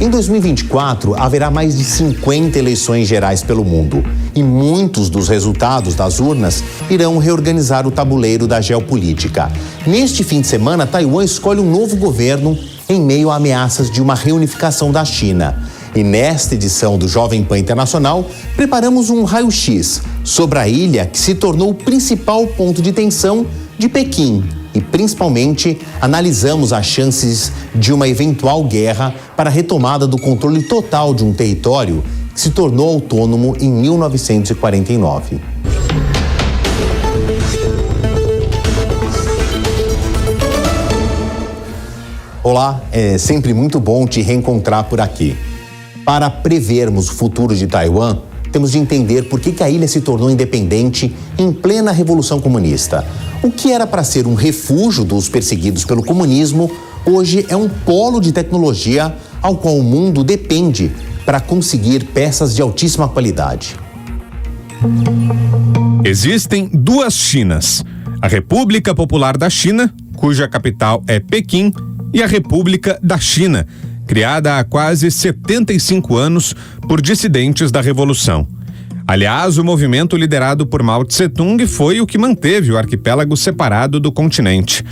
Em 2024, haverá mais de 50 eleições gerais pelo mundo e muitos dos resultados das urnas irão reorganizar o tabuleiro da geopolítica. Neste fim de semana, Taiwan escolhe um novo governo em meio a ameaças de uma reunificação da China. E nesta edição do Jovem Pan Internacional, preparamos um raio-x sobre a ilha que se tornou o principal ponto de tensão de Pequim. E, principalmente, analisamos as chances de uma eventual guerra para a retomada do controle total de um território que se tornou autônomo em 1949. Olá, é sempre muito bom te reencontrar por aqui. Para prevermos o futuro de Taiwan, temos de entender por que a ilha se tornou independente em plena Revolução Comunista. O que era para ser um refúgio dos perseguidos pelo comunismo, hoje é um polo de tecnologia ao qual o mundo depende para conseguir peças de altíssima qualidade. Existem duas Chinas: a República Popular da China, cuja capital é Pequim, e a República da China, criada há quase 75 anos por dissidentes da Revolução. Aliás, o movimento liderado por Mao Tse-tung foi o que manteve o arquipélago separado do continente.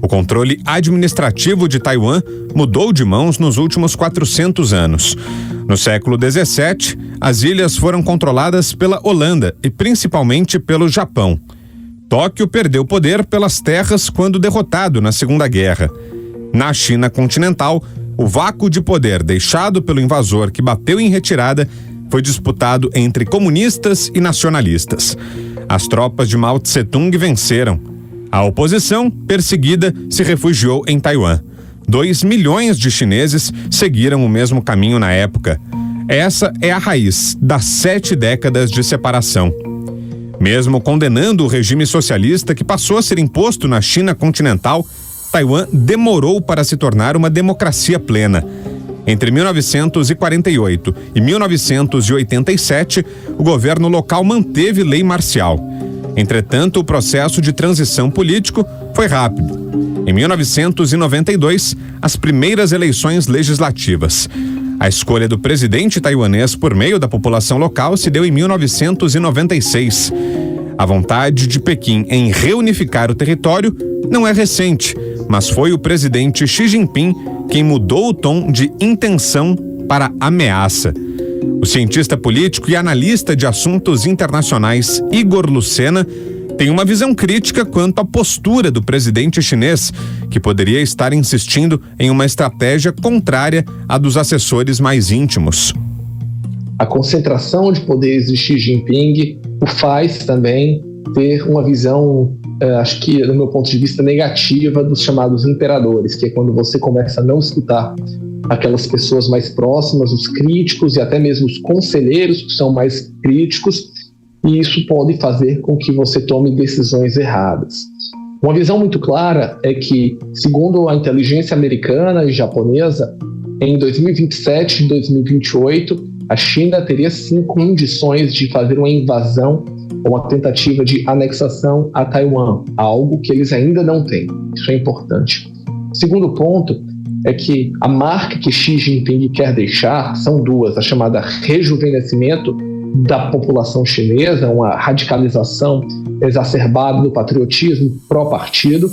O controle administrativo de Taiwan mudou de mãos nos últimos 400 anos. No século XVII, as ilhas foram controladas pela Holanda e principalmente pelo Japão. Tóquio perdeu poder pelas terras quando derrotado na Segunda Guerra. Na China continental, o vácuo de poder deixado pelo invasor que bateu em retirada foi disputado entre comunistas e nacionalistas. As tropas de Mao Tse-tung venceram. A oposição, perseguida, se refugiou em Taiwan. 2 milhões de chineses seguiram o mesmo caminho na época. Essa é a raiz das 7 décadas de separação. Mesmo condenando o regime socialista que passou a ser imposto na China continental, Taiwan demorou para se tornar uma democracia plena. Entre 1948 e 1987, o governo local manteve lei marcial. Entretanto, o processo de transição político foi rápido. Em 1992, as primeiras eleições legislativas. A escolha do presidente taiwanês por meio da população local se deu em 1996. A vontade de Pequim em reunificar o território não é recente, mas foi o presidente Xi Jinping quem mudou o tom de intenção para ameaça. O cientista político e analista de assuntos internacionais Igor Lucena tem uma visão crítica quanto à postura do presidente chinês, que poderia estar insistindo em uma estratégia contrária à dos assessores mais íntimos. A concentração de poderes de Xi Jinping o faz também ter uma visão, acho que, do meu ponto de vista, negativa dos chamados imperadores, que é quando você começa a não escutar aquelas pessoas mais próximas, os críticos e até mesmo os conselheiros que são mais críticos, e isso pode fazer com que você tome decisões erradas. Uma visão muito clara é que, segundo a inteligência americana e japonesa, em 2027 e 2028, a China teria sim condições de fazer uma invasão ou uma tentativa de anexação a Taiwan, algo que eles ainda não têm. Isso é importante. Segundo ponto é que a marca que Xi Jinping quer deixar são duas: a chamada rejuvenescimento da população chinesa, uma radicalização exacerbada do patriotismo pró-partido,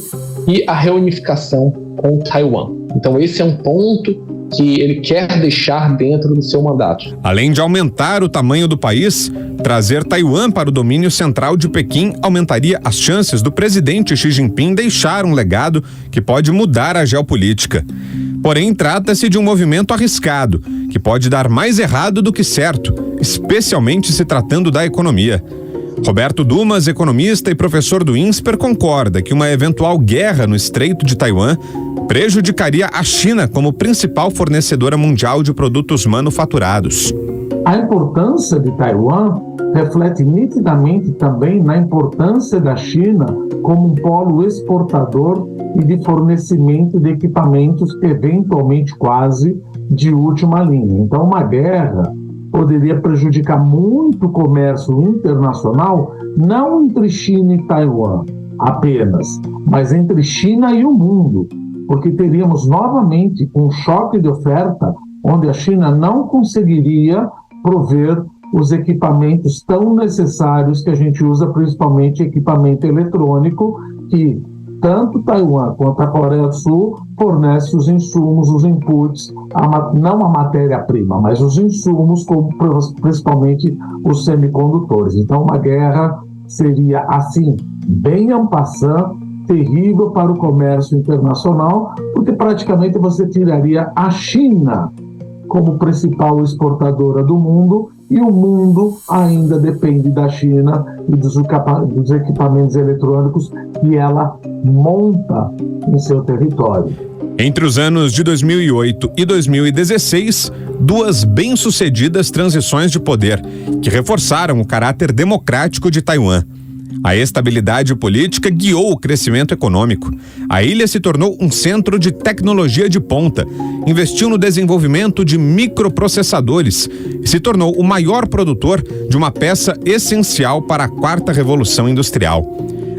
e a reunificação com Taiwan. Então esse é um ponto que ele quer deixar dentro do seu mandato. Além de aumentar o tamanho do país, trazer Taiwan para o domínio central de Pequim aumentaria as chances do presidente Xi Jinping deixar um legado que pode mudar a geopolítica. Porém, trata-se de um movimento arriscado, que pode dar mais errado do que certo, especialmente se tratando da economia. Roberto Dumas, economista e professor do INSPER, concorda que uma eventual guerra no Estreito de Taiwan prejudicaria a China como principal fornecedora mundial de produtos manufaturados. A importância de Taiwan reflete nitidamente também na importância da China como um polo exportador e de fornecimento de equipamentos, eventualmente quase de última linha. Então, uma guerra poderia prejudicar muito o comércio internacional, não entre China e Taiwan apenas, mas entre China e o mundo, porque teríamos novamente um choque de oferta onde a China não conseguiria prover os equipamentos tão necessários que a gente usa, principalmente equipamento eletrônico, que tanto Taiwan quanto a Coreia do Sul fornece os insumos, os inputs, não a matéria-prima, mas os insumos, como principalmente os semicondutores. Então, uma guerra seria, assim, bem en passant, terrível para o comércio internacional, porque praticamente você tiraria a China como principal exportadora do mundo, e o mundo ainda depende da China e dos equipamentos eletrônicos que ela monta em seu território. Entre os anos de 2008 e 2016, duas bem-sucedidas transições de poder que reforçaram o caráter democrático de Taiwan. A estabilidade política guiou o crescimento econômico. A ilha se tornou um centro de tecnologia de ponta, investiu no desenvolvimento de microprocessadores e se tornou o maior produtor de uma peça essencial para a quarta revolução industrial.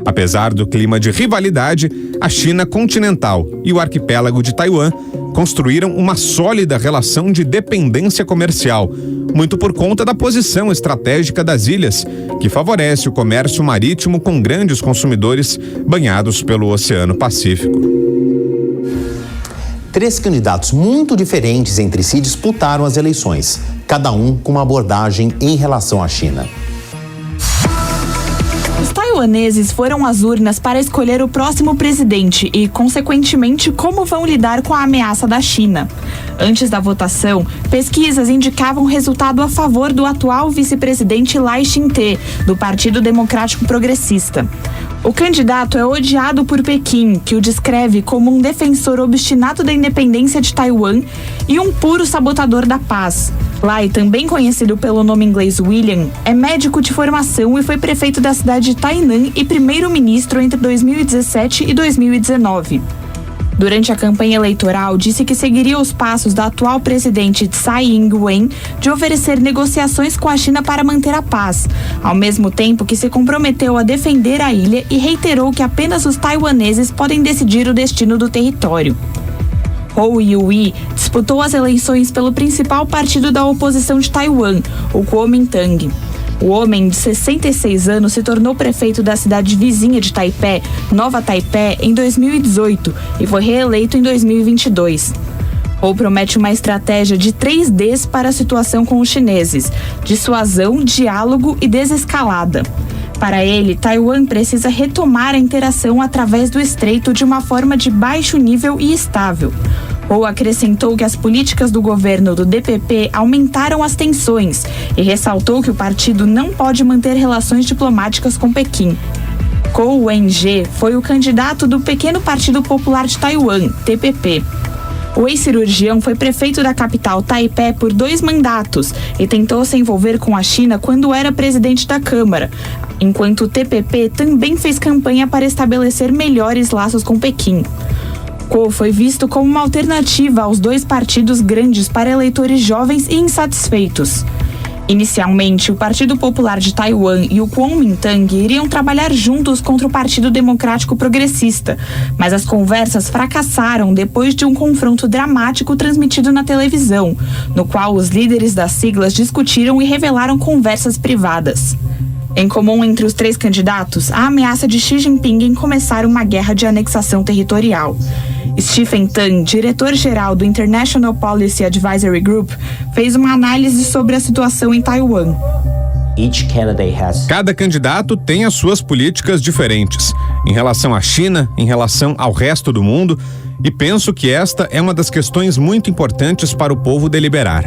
Apesar do clima de rivalidade, a China continental e o arquipélago de Taiwan construíram uma sólida relação de dependência comercial, muito por conta da posição estratégica das ilhas, que favorece o comércio marítimo com grandes consumidores banhados pelo Oceano Pacífico. 3 candidatos muito diferentes entre si disputaram as eleições, cada um com uma abordagem em relação à China. Os taiwaneses foram às urnas para escolher o próximo presidente e, consequentemente, como vão lidar com a ameaça da China. Antes da votação, pesquisas indicavam resultado a favor do atual vice-presidente Lai Ching-te, do Partido Democrático Progressista. O candidato é odiado por Pequim, que o descreve como um defensor obstinado da independência de Taiwan e um puro sabotador da paz. Lai, também conhecido pelo nome inglês William, é médico de formação e foi prefeito da cidade de Tainan e primeiro-ministro entre 2017 e 2019. Durante a campanha eleitoral, disse que seguiria os passos da atual presidente Tsai Ing-wen de oferecer negociações com a China para manter a paz, ao mesmo tempo que se comprometeu a defender a ilha e reiterou que apenas os taiwaneses podem decidir o destino do território. Hou Yu-ih disputou as eleições pelo principal partido da oposição de Taiwan, o Kuomintang. O homem de 66 anos se tornou prefeito da cidade vizinha de Taipei, Nova Taipei, em 2018 e foi reeleito em 2022. Hou promete uma estratégia de 3 Ds para a situação com os chineses: dissuasão, diálogo e desescalada. Para ele, Taiwan precisa retomar a interação através do estreito de uma forma de baixo nível e estável. Hou acrescentou que as políticas do governo do DPP aumentaram as tensões e ressaltou que o partido não pode manter relações diplomáticas com Pequim. Ko Wen-je foi o candidato do Pequeno Partido Popular de Taiwan, TPP. O ex-cirurgião foi prefeito da capital Taipei por 2 mandatos e tentou se envolver com a China quando era presidente da Câmara, enquanto o TPP também fez campanha para estabelecer melhores laços com Pequim. Ko foi visto como uma alternativa aos 2 partidos grandes para eleitores jovens e insatisfeitos. Inicialmente, o Partido Popular de Taiwan e o Kuomintang iriam trabalhar juntos contra o Partido Democrático Progressista, mas as conversas fracassaram depois de um confronto dramático transmitido na televisão, no qual os líderes das siglas discutiram e revelaram conversas privadas. Em comum entre os 3 candidatos, a ameaça de Xi Jinping em começar uma guerra de anexação territorial. Stephen Tan, diretor-geral do International Policy Advisory Group, fez uma análise sobre a situação em Taiwan. Cada candidato tem as suas políticas diferentes, em relação à China, em relação ao resto do mundo, e penso que esta é uma das questões muito importantes para o povo deliberar.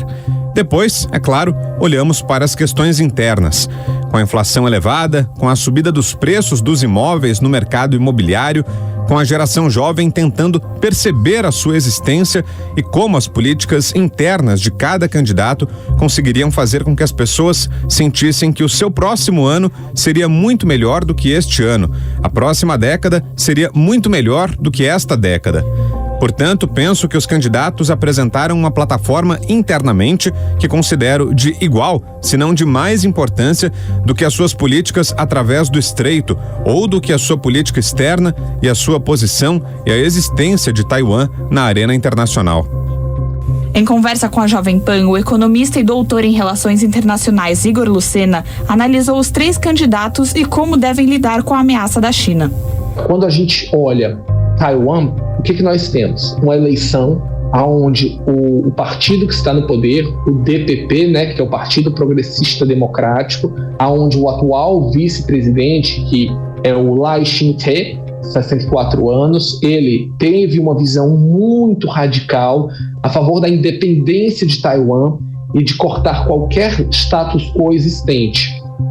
Depois, é claro, olhamos para as questões internas. Com a inflação elevada, com a subida dos preços dos imóveis no mercado imobiliário, com a geração jovem tentando perceber a sua existência e como as políticas internas de cada candidato conseguiriam fazer com que as pessoas sentissem que o seu próximo ano seria muito melhor do que este ano, a próxima década seria muito melhor do que esta década. Portanto, penso que os candidatos apresentaram uma plataforma internamente que considero de igual, se não de mais importância do que as suas políticas através do estreito ou do que a sua política externa e a sua posição e a existência de Taiwan na arena internacional. Em conversa com a Jovem Pan, o economista e doutor em Relações Internacionais Igor Lucena analisou os 3 candidatos e como devem lidar com a ameaça da China. Quando a gente olha Taiwan, o que nós temos? Uma eleição onde o partido que está no poder, o DPP, né, que é o Partido Progressista Democrático, onde o atual vice-presidente, que é o Lai Ching-te, 64 anos, ele teve uma visão muito radical a favor da independência de Taiwan e de cortar qualquer status quo existente.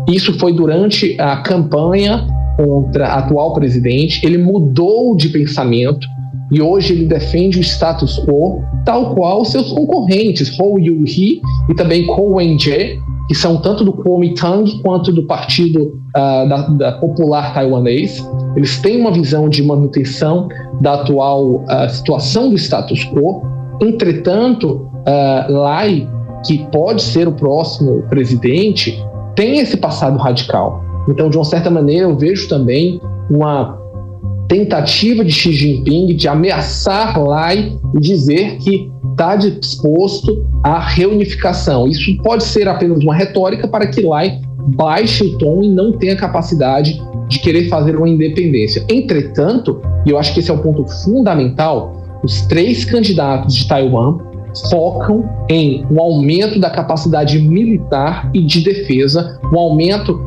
Isso foi durante a campanha contra o atual presidente. Ele mudou de pensamento e hoje ele defende o status quo, tal qual seus concorrentes, Hou Yu-hee e também Ko Wen-je, que são tanto do Kuomintang quanto do Partido da Popular Taiwanês. Eles têm uma visão de manutenção da atual situação do status quo. Entretanto, Lai, que pode ser o próximo presidente, tem esse passado radical. Então, de uma certa maneira, eu vejo também uma tentativa de Xi Jinping de ameaçar Lai e dizer que está disposto à reunificação. Isso pode ser apenas uma retórica para que Lai baixe o tom e não tenha capacidade de querer fazer uma independência. Entretanto, e eu acho que esse é o ponto fundamental, os 3 candidatos de Taiwan focam em um aumento da capacidade militar e de defesa, um aumento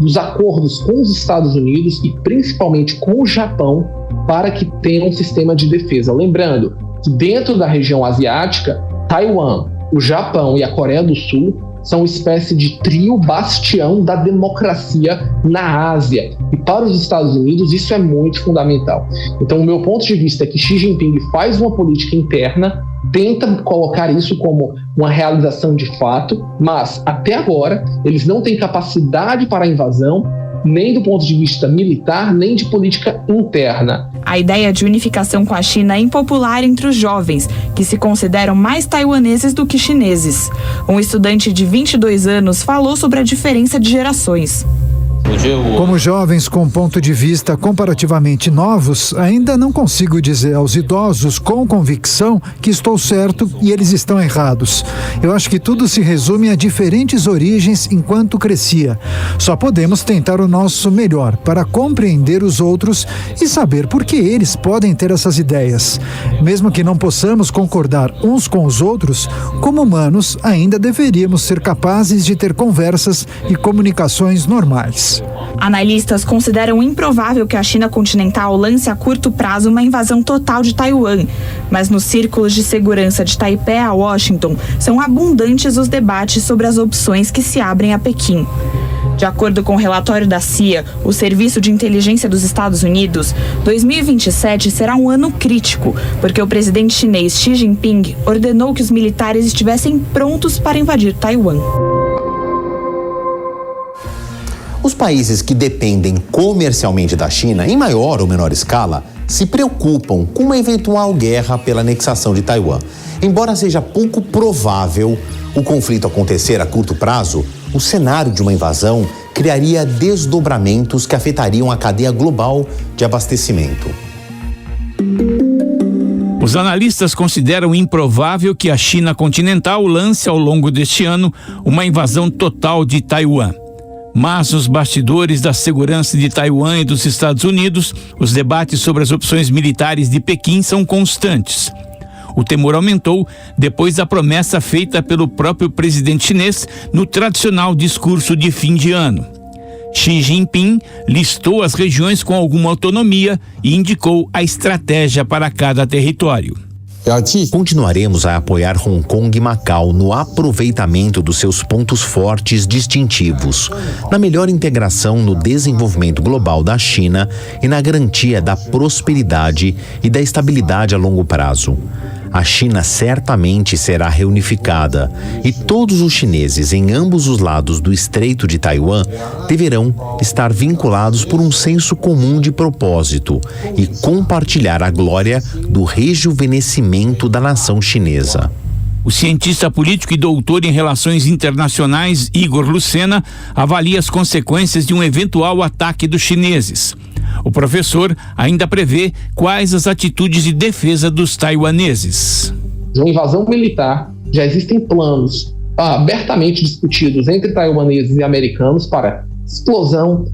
dos acordos com os Estados Unidos e principalmente com o Japão para que tenha um sistema de defesa. Lembrando que dentro da região asiática, Taiwan, o Japão e a Coreia do Sul são uma espécie de trio bastião da democracia na Ásia. E para os Estados Unidos isso é muito fundamental. Então o meu ponto de vista é que Xi Jinping faz uma política interna, tenta colocar isso como uma realização de fato, mas até agora eles não têm capacidade para a invasão, nem do ponto de vista militar, nem de política interna. A ideia de unificação com a China é impopular entre os jovens, que se consideram mais taiwaneses do que chineses. Um estudante de 22 anos falou sobre a diferença de gerações. Como jovens com ponto de vista comparativamente novos, ainda não consigo dizer aos idosos com convicção que estou certo e eles estão errados. Eu acho que tudo se resume a diferentes origens enquanto crescia. Só podemos tentar o nosso melhor para compreender os outros e saber por que eles podem ter essas ideias. Mesmo que não possamos concordar uns com os outros, como humanos ainda deveríamos ser capazes de ter conversas e comunicações normais. Analistas consideram improvável que a China continental lance a curto prazo uma invasão total de Taiwan, mas nos círculos de segurança de Taipei a Washington são abundantes os debates sobre as opções que se abrem a Pequim. De acordo com o relatório da CIA, o Serviço de Inteligência dos Estados Unidos, 2027 será um ano crítico, porque o presidente chinês Xi Jinping ordenou que os militares estivessem prontos para invadir Taiwan. Os países que dependem comercialmente da China, em maior ou menor escala, se preocupam com uma eventual guerra pela anexação de Taiwan. Embora seja pouco provável o conflito acontecer a curto prazo, o cenário de uma invasão criaria desdobramentos que afetariam a cadeia global de abastecimento. Os analistas consideram improvável que a China continental lance ao longo deste ano uma invasão total de Taiwan. Mas nos bastidores da segurança de Taiwan e dos Estados Unidos, os debates sobre as opções militares de Pequim são constantes. O temor aumentou depois da promessa feita pelo próprio presidente chinês no tradicional discurso de fim de ano. Xi Jinping listou as regiões com alguma autonomia e indicou a estratégia para cada território. Continuaremos a apoiar Hong Kong e Macau no aproveitamento dos seus pontos fortes distintivos, na melhor integração no desenvolvimento global da China e na garantia da prosperidade e da estabilidade a longo prazo. A China certamente será reunificada e todos os chineses em ambos os lados do Estreito de Taiwan deverão estar vinculados por um senso comum de propósito e compartilhar a glória do rejuvenescimento da nação chinesa. O cientista político e doutor em relações internacionais Igor Lucena avalia as consequências de um eventual ataque dos chineses. O professor ainda prevê quais as atitudes de defesa dos taiwaneses. de uma invasão militar, já existem planos abertamente discutidos entre taiwaneses e americanos para explosão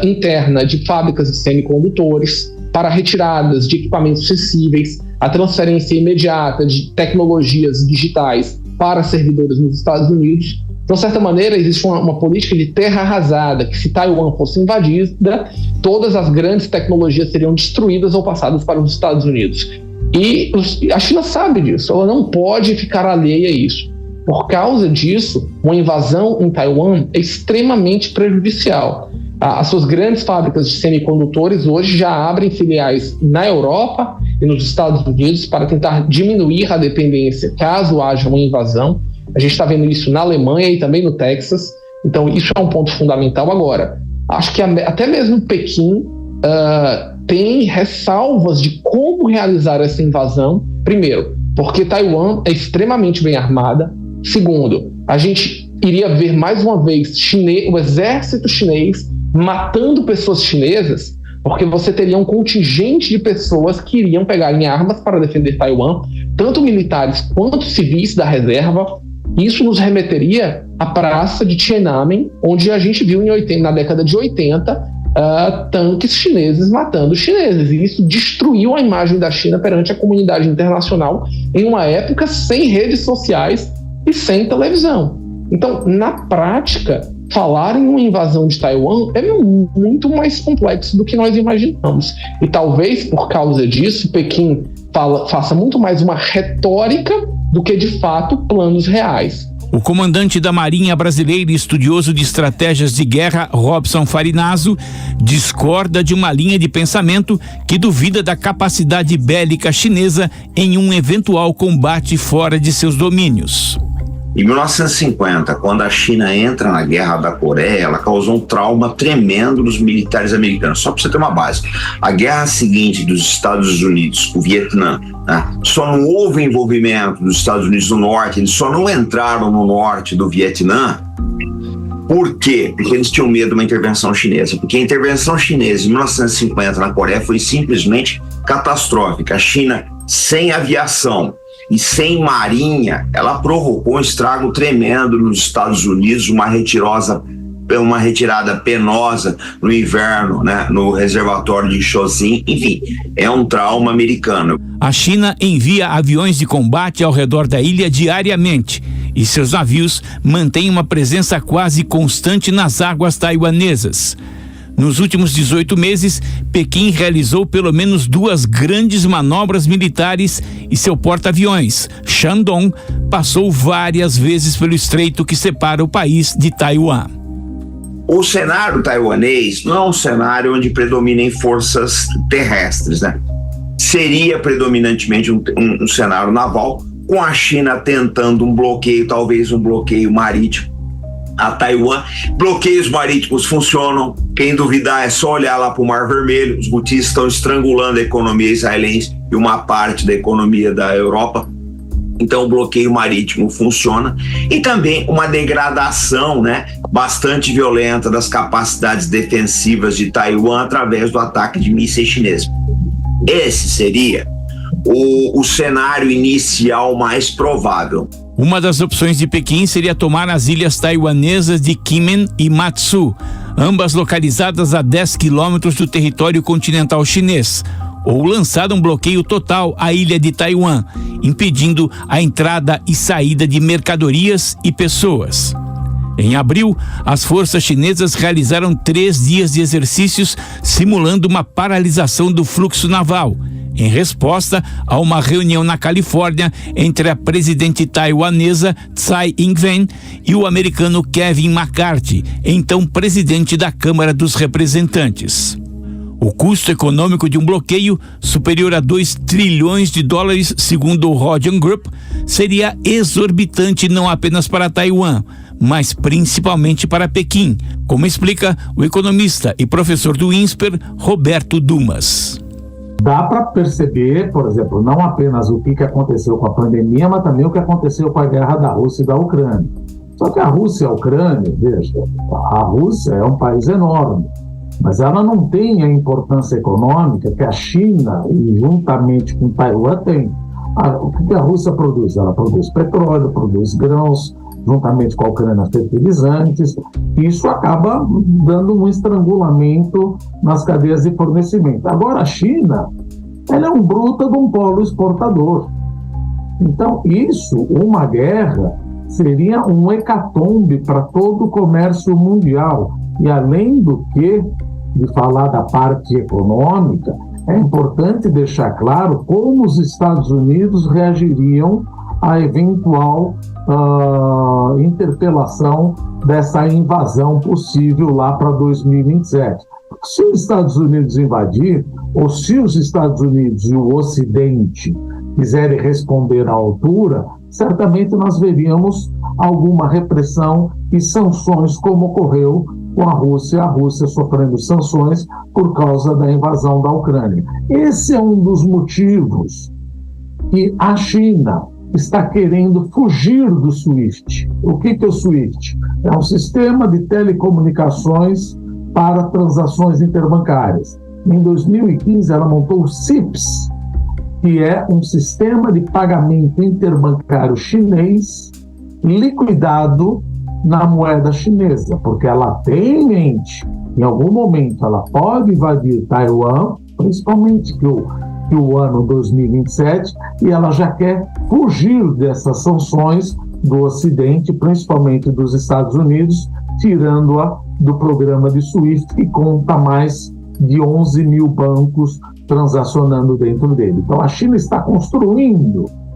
interna de fábricas de semicondutores, para retiradas de equipamentos sensíveis, a transferência imediata de tecnologias digitais para servidores nos Estados Unidos. Então, de certa maneira, existe uma política de terra arrasada, que se Taiwan fosse invadida, todas as grandes tecnologias seriam destruídas ou passadas para os Estados Unidos. E a China sabe disso, ela não pode ficar alheia a isso. Por causa disso, uma invasão em Taiwan é extremamente prejudicial. As suas grandes fábricas de semicondutores hoje já abrem filiais na Europa e nos Estados Unidos para tentar diminuir a dependência caso haja uma invasão. A gente está vendo isso na Alemanha e também no Texas. Então, isso é um ponto fundamental. Agora, acho que até mesmo Pequim tem ressalvas de como realizar essa invasão. Primeiro, porque Taiwan é extremamente bem armada. Segundo, a gente iria ver mais uma vez o exército chinês matando pessoas chinesas, porque você teria um contingente de pessoas que iriam pegar em armas para defender Taiwan, tanto militares quanto civis da reserva. Isso nos remeteria à praça de Tiananmen, onde a gente viu na década de 80 tanques chineses matando chineses. E isso destruiu a imagem da China perante a comunidade internacional em uma época sem redes sociais e sem televisão. Então, na prática, falar em uma invasão de Taiwan é muito mais complexo do que nós imaginamos. E talvez, por causa disso, Pequim faça muito mais uma retórica do que, de fato, planos reais. O comandante da Marinha Brasileira e estudioso de estratégias de guerra, Robson Farinazzo, discorda de uma linha de pensamento que duvida da capacidade bélica chinesa em um eventual combate fora de seus domínios. Em 1950, quando a China entra na Guerra da Coreia, ela causou um trauma tremendo nos militares americanos. Só para você ter uma base, a guerra seguinte dos Estados Unidos, o Vietnã, né, só não houve envolvimento dos Estados Unidos no norte, eles só não entraram no norte do Vietnã. Por quê? Porque eles tinham medo de uma intervenção chinesa. Porque a intervenção chinesa em 1950 na Coreia foi simplesmente catastrófica. A China, sem aviação e sem marinha, ela provocou um estrago tremendo nos Estados Unidos, uma retirada penosa no inverno, né, no reservatório de Chosin. Enfim, é um trauma americano. A China envia aviões de combate ao redor da ilha diariamente e seus navios mantêm uma presença quase constante nas águas taiwanesas. Nos últimos 18 meses, Pequim realizou pelo menos 2 grandes manobras militares e seu porta-aviões, Shandong, passou várias vezes pelo estreito que separa o país de Taiwan. O cenário taiwanês não é um cenário onde predominem forças terrestres, né? Seria predominantemente um cenário naval, com a China tentando um bloqueio, talvez um bloqueio marítimo a Taiwan. Bloqueios marítimos funcionam, quem duvidar é só olhar lá para o Mar Vermelho. Os Houthis estão estrangulando a economia israelense e uma parte da economia da Europa. Então o bloqueio marítimo funciona. E também uma degradação, né, bastante violenta das capacidades defensivas de Taiwan através do ataque de mísseis chineses. Esse seria o cenário inicial mais provável. Uma das opções de Pequim seria tomar as ilhas taiwanesas de Kinmen e Matsu, ambas localizadas a 10 quilômetros do território continental chinês, ou lançar um bloqueio total à ilha de Taiwan, impedindo a entrada e saída de mercadorias e pessoas. Em abril, as forças chinesas realizaram 3 dias de exercícios simulando uma paralisação do fluxo naval, em resposta a uma reunião na Califórnia entre a presidente taiwanesa Tsai Ing-wen e o americano Kevin McCarthy, então presidente da Câmara dos Representantes. O custo econômico de um bloqueio, superior a 2 trilhões de dólares, segundo o Rodion Group, seria exorbitante não apenas para Taiwan, mas principalmente para Pequim, como explica o economista e professor do INSPER, Roberto Dumas. Dá para perceber, por exemplo, não apenas o que aconteceu com a pandemia, mas também o que aconteceu com a guerra da Rússia e da Ucrânia. Só que a Rússia e a Ucrânia, veja, a Rússia é um país enorme, mas ela não tem a importância econômica que a China, e juntamente com Taiwan, tem. O que a Rússia produz? Ela produz petróleo, produz grãos, juntamente com a Ucrânia, fertilizantes. Isso acaba dando um estrangulamento nas cadeias de fornecimento. Agora, a China, ela é um bruta de um polo exportador. Então, uma guerra, seria um hecatombe para todo o comércio mundial. E, além do que, de falar da parte econômica, é importante deixar claro como os Estados Unidos reagiriam à eventual interpelação dessa invasão possível lá para 2027. Se os Estados Unidos invadir, ou se os Estados Unidos e o Ocidente quiserem responder à altura, certamente nós veríamos alguma repressão e sanções, como ocorreu com a Rússia sofrendo sanções por causa da invasão da Ucrânia. Esse é um dos motivos que a China está querendo fugir do SWIFT. O que é o SWIFT? É um sistema de telecomunicações para transações interbancárias. Em 2015, ela montou o CIPS, que é um sistema de pagamento interbancário chinês liquidado na moeda chinesa, porque ela tem em mente, em algum momento, ela pode invadir Taiwan, principalmente que o ano 2027, e ela já quer fugir dessas sanções do Ocidente, principalmente dos Estados Unidos, tirando-a do programa de SWIFT, que conta mais de 11 mil bancos transacionando dentro dele. Então, a China está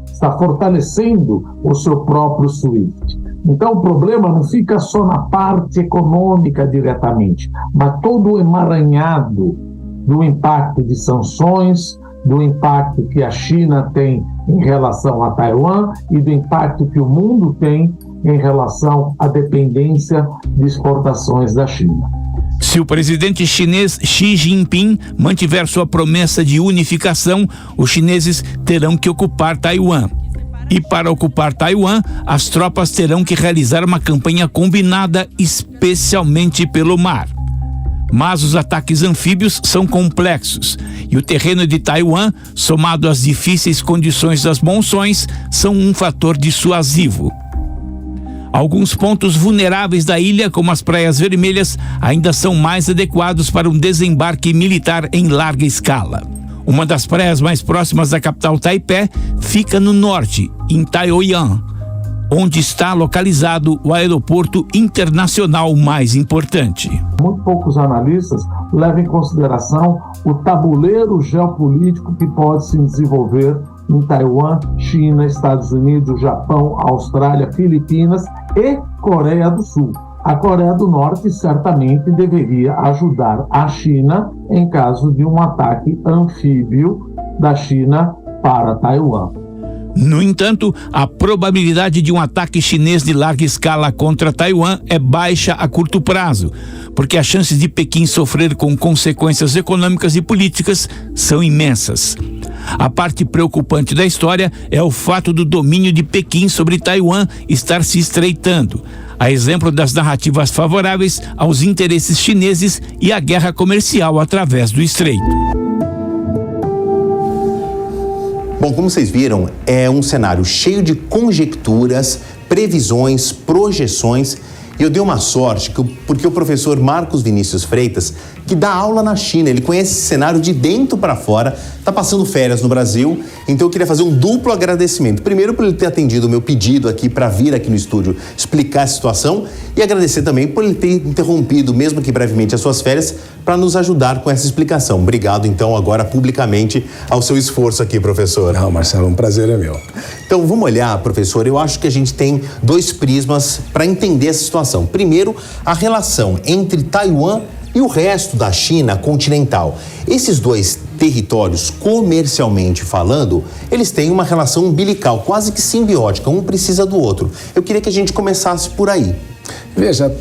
está fortalecendo o seu próprio SWIFT. Então, o problema não fica só na parte econômica diretamente, mas todo o emaranhado do impacto de sanções, do impacto que a China tem em relação a Taiwan e do impacto que o mundo tem em relação à dependência de exportações da China. Se o presidente chinês Xi Jinping mantiver sua promessa de unificação, os chineses terão que ocupar Taiwan. E para ocupar Taiwan, as tropas terão que realizar uma campanha combinada, especialmente pelo mar. Mas os ataques anfíbios são complexos e o terreno de Taiwan, somado às difíceis condições das monções, são um fator dissuasivo. Alguns pontos vulneráveis da ilha, como as Praias Vermelhas, ainda são mais adequados para um desembarque militar em larga escala. Uma das praias mais próximas da capital Taipei fica no norte, em Taoyuan, onde está localizado o aeroporto internacional mais importante. Muito poucos analistas levam em consideração o tabuleiro geopolítico que pode se desenvolver em Taiwan, China, Estados Unidos, Japão, Austrália, Filipinas e Coreia do Sul. A Coreia do Norte certamente deveria ajudar a China em caso de um ataque anfíbio da China para Taiwan. No entanto, a probabilidade de um ataque chinês de larga escala contra Taiwan é baixa a curto prazo, porque as chances de Pequim sofrer com consequências econômicas e políticas são imensas. A parte preocupante da história é o fato do domínio de Pequim sobre Taiwan estar se estreitando, a exemplo das narrativas favoráveis aos interesses chineses e à guerra comercial através do estreito. Bom, como vocês viram, é um cenário cheio de conjecturas, previsões, projeções. E eu dei uma sorte, porque o professor Marcos Vinícius Freitas, que dá aula na China, ele conhece esse cenário de dentro para fora, está passando férias no Brasil, então eu queria fazer um duplo agradecimento. Primeiro, por ele ter atendido o meu pedido aqui para vir aqui no estúdio explicar a situação, e agradecer também por ele ter interrompido, mesmo que brevemente, as suas férias, para nos ajudar com essa explicação. Obrigado, então, agora publicamente ao seu esforço aqui, professor. Não, Marcelo, um prazer é meu. Então, vamos olhar, professor, eu acho que a gente tem dois prismas para entender essa situação. Primeiro, a relação entre Taiwan e o resto da China continental. Esses dois territórios, comercialmente falando, eles têm uma relação umbilical, quase que simbiótica, um precisa do outro. Eu queria que a gente começasse por aí. Veja,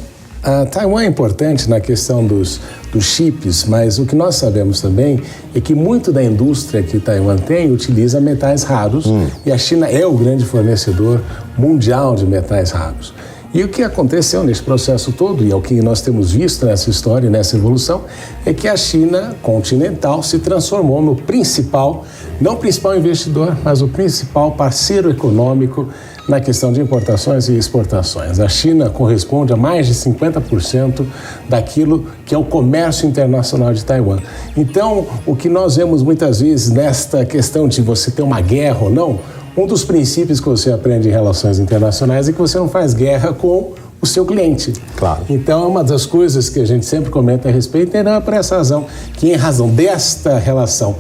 Taiwan é importante na questão dos chips, mas o que nós sabemos também é que muito da indústria que Taiwan tem utiliza metais raros e a China é o grande fornecedor mundial de metais raros. E o que aconteceu nesse processo todo, e é o que nós temos visto nessa história, nessa evolução, é que a China continental se transformou no principal não o principal investidor, mas o principal parceiro econômico na questão de importações e exportações. A China corresponde a mais de 50% daquilo que é o comércio internacional de Taiwan. Então, o que nós vemos muitas vezes nesta questão de você ter uma guerra ou não, um dos princípios que você aprende em relações internacionais é que você não faz guerra com o seu cliente. Claro. Então, uma das coisas que a gente sempre comenta a respeito é por essa razão, que em razão desta relação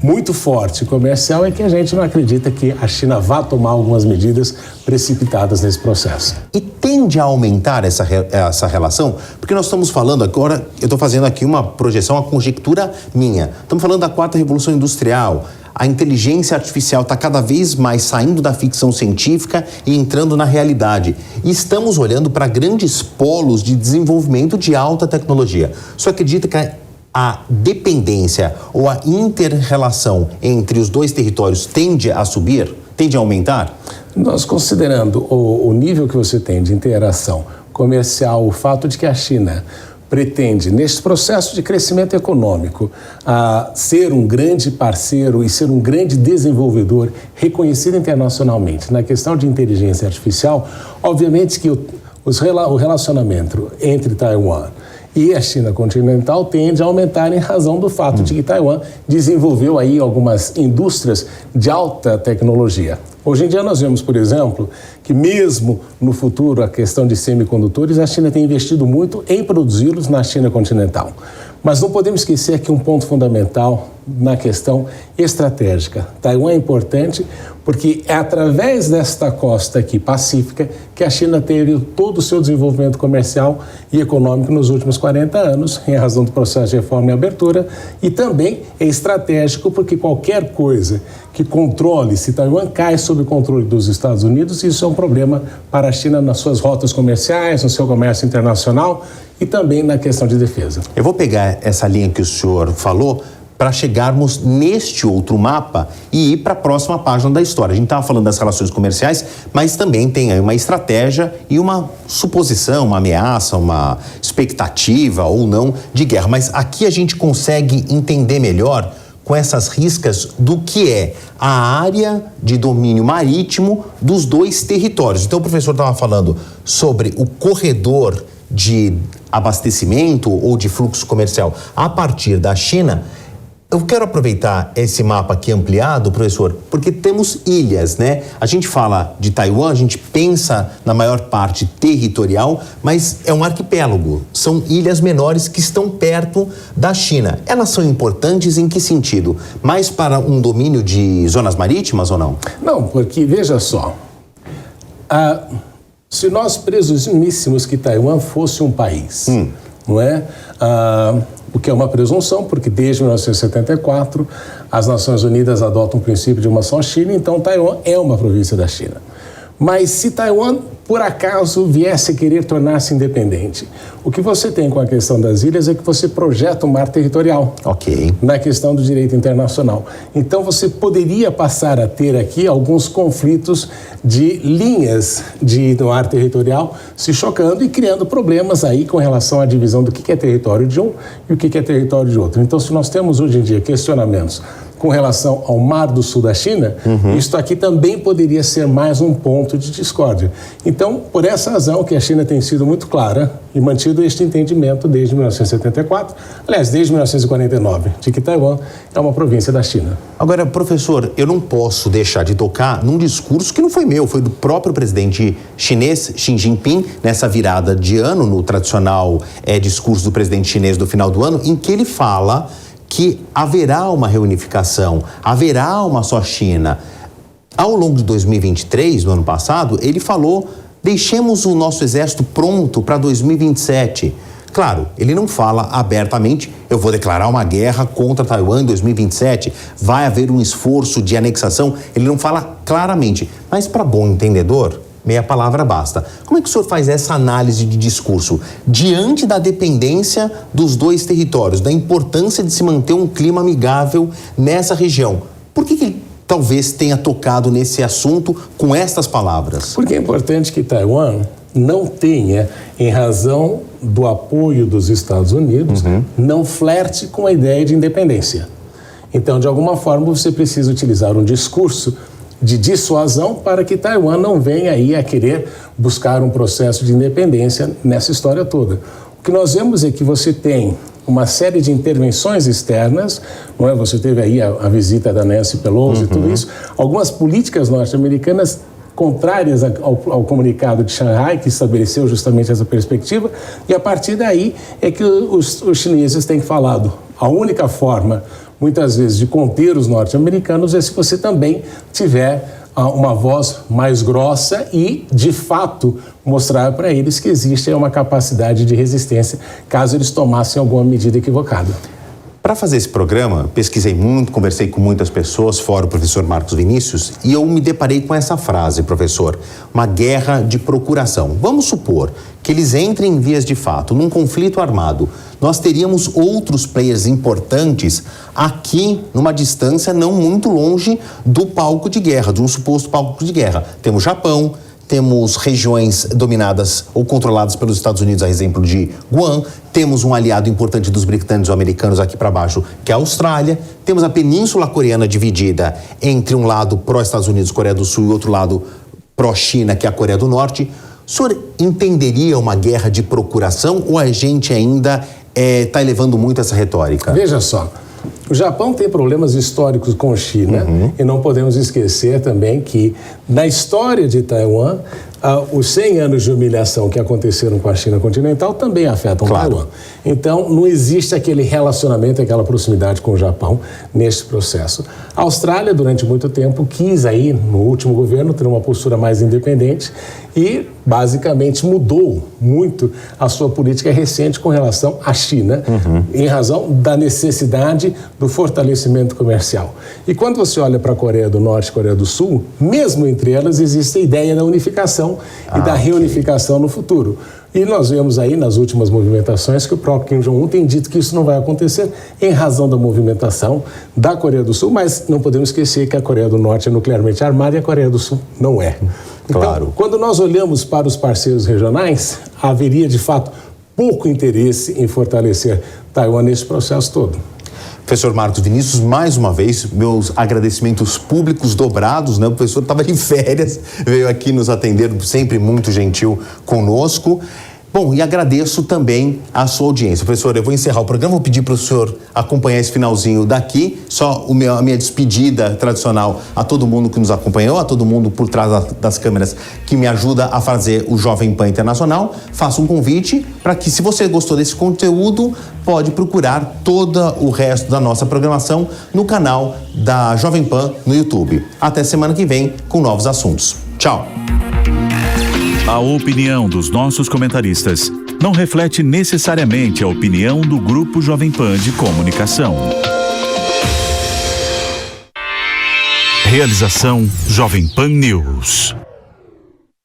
muito forte comercial é que a gente não acredita que a China vá tomar algumas medidas precipitadas nesse processo. E tende a aumentar essa relação? Porque nós estamos falando agora, eu estou fazendo aqui uma projeção, uma conjectura minha. Estamos falando da 4ª Revolução Industrial. A inteligência artificial está cada vez mais saindo da ficção científica e entrando na realidade. E estamos olhando para grandes polos de desenvolvimento de alta tecnologia. Você acredita que a dependência ou a inter-relação entre os dois territórios tende a subir, tende a aumentar? Nós considerando o nível que você tem de interação comercial, o fato de que a China pretende, neste processo de crescimento econômico, ser um grande parceiro e ser um grande desenvolvedor reconhecido internacionalmente na questão de inteligência artificial, obviamente que o relacionamento entre Taiwan e a China continental tende a aumentar em razão do fato de que Taiwan desenvolveu aí algumas indústrias de alta tecnologia. Hoje em dia nós vemos, por exemplo, que mesmo no futuro a questão de semicondutores, a China tem investido muito em produzi-los na China continental. Mas não podemos esquecer aqui um ponto fundamental na questão estratégica. Taiwan é importante porque é através desta costa aqui pacífica que a China teve todo o seu desenvolvimento comercial e econômico nos últimos 40 anos, em razão do processo de reforma e abertura, e também é estratégico porque qualquer coisa que controle, se Taiwan cai sob o controle dos Estados Unidos, isso é um problema para a China nas suas rotas comerciais, no seu comércio internacional e também na questão de defesa. Eu vou pegar essa linha que o senhor falou para chegarmos neste outro mapa e ir para a próxima página da história. A gente estava falando das relações comerciais, mas também tem aí uma estratégia e uma suposição, uma ameaça, uma expectativa ou não de guerra. Mas aqui a gente consegue entender melhor com essas riscas do que é a área de domínio marítimo dos dois territórios. Então o professor estava falando sobre o corredor de abastecimento ou de fluxo comercial a partir da China. Eu quero aproveitar esse mapa aqui ampliado, professor, porque temos ilhas, né? A gente fala de Taiwan, a gente pensa na maior parte territorial, mas é um arquipélago. São ilhas menores que estão perto da China. Elas são importantes em que sentido? Mais para um domínio de zonas marítimas ou não? Não, porque veja só, se nós presumíssemos que Taiwan fosse um país, não é? O que é uma presunção, porque desde 1974 as Nações Unidas adotam o princípio de uma só China, então Taiwan é uma província da China. Mas se Taiwan, por acaso, viesse a querer tornar-se independente, o que você tem com a questão das ilhas é que você projeta um mar territorial. Ok. Na questão do direito internacional. Então você poderia passar a ter aqui alguns conflitos de linhas do mar territorial se chocando e criando problemas aí com relação à divisão do que é território de um e o que é território de outro. Então, se nós temos hoje em dia questionamentos com relação ao Mar do Sul da China, isto aqui também poderia ser mais um ponto de discórdia. Então, por essa razão que a China tem sido muito clara e mantido este entendimento desde 1974, aliás, desde 1949, de que Taiwan é uma província da China. Agora, professor, eu não posso deixar de tocar num discurso que não foi meu, foi do próprio presidente chinês, Xi Jinping, nessa virada de ano, no tradicional discurso do presidente chinês do final do ano, em que ele fala que haverá uma reunificação, haverá uma só China. Ao longo de 2023, no ano passado, ele falou, deixemos o nosso exército pronto para 2027. Claro, ele não fala abertamente, eu vou declarar uma guerra contra Taiwan em 2027, vai haver um esforço de anexação, ele não fala claramente, mas para bom entendedor, meia palavra basta. Como é que o senhor faz essa análise de discurso diante da dependência dos dois territórios, da importância de se manter um clima amigável nessa região? Por que ele talvez tenha tocado nesse assunto com estas palavras? Porque é importante que Taiwan não tenha, em razão do apoio dos Estados Unidos, não flerte com a ideia de independência. Então, de alguma forma, você precisa utilizar um discurso de dissuasão para que Taiwan não venha aí a querer buscar um processo de independência nessa história toda. O que nós vemos é que você tem uma série de intervenções externas, não é? Você teve aí a visita da Nancy Pelosi e tudo isso, algumas políticas norte-americanas contrárias ao comunicado de Xangai, que estabeleceu justamente essa perspectiva, e a partir daí é que os chineses têm falado. A única forma, muitas vezes, de conter os norte-americanos é se você também tiver uma voz mais grossa e, de fato, mostrar para eles que existe uma capacidade de resistência caso eles tomassem alguma medida equivocada. Para fazer esse programa, pesquisei muito, conversei com muitas pessoas, fora o professor Marcos Vinícius, e eu me deparei com essa frase, professor, uma guerra de procuração. Vamos supor que eles entrem em vias de fato, num conflito armado. Nós teríamos outros players importantes aqui, numa distância não muito longe do palco de guerra, de um suposto palco de guerra. Temos Japão, temos regiões dominadas ou controladas pelos Estados Unidos, a exemplo de Guam, temos um aliado importante dos britânicos-americanos aqui para baixo, que é a Austrália, temos a Península Coreana dividida entre um lado pró-Estados Unidos, Coreia do Sul, e outro lado pró-China, que é a Coreia do Norte. O senhor entenderia uma guerra de procuração ou a gente ainda está elevando muito essa retórica? Veja só. O Japão tem problemas históricos com a China e não podemos esquecer também que na história de Taiwan, os 100 anos de humilhação que aconteceram com a China continental também afetam Taiwan. Então, não existe aquele relacionamento, aquela proximidade com o Japão neste processo. A Austrália, durante muito tempo, quis aí, no último governo, ter uma postura mais independente e, basicamente, mudou muito a sua política recente com relação à China, em razão da necessidade do fortalecimento comercial. E quando você olha para a Coreia do Norte e Coreia do Sul, mesmo entre elas existe a ideia da unificação e da reunificação no futuro. E nós vemos aí nas últimas movimentações que o próprio Kim Jong-un tem dito que isso não vai acontecer em razão da movimentação da Coreia do Sul, mas não podemos esquecer que a Coreia do Norte é nuclearmente armada e a Coreia do Sul não é. Então, quando nós olhamos para os parceiros regionais, haveria de fato pouco interesse em fortalecer Taiwan nesse processo todo. Professor Marcos Vinícius, mais uma vez, meus agradecimentos públicos dobrados, né? O professor estava de férias, veio aqui nos atender, sempre muito gentil conosco. Bom, e agradeço também a sua audiência. Professor, eu vou encerrar o programa, vou pedir para o senhor acompanhar esse finalzinho daqui, só a minha despedida tradicional a todo mundo que nos acompanhou, a todo mundo por trás das câmeras que me ajuda a fazer o Jovem Pan Internacional. Faço um convite para que, se você gostou desse conteúdo, pode procurar todo o resto da nossa programação no canal da Jovem Pan no YouTube. Até semana que vem com novos assuntos. Tchau! A opinião dos nossos comentaristas não reflete necessariamente a opinião do Grupo Jovem Pan de Comunicação. Realização Jovem Pan News.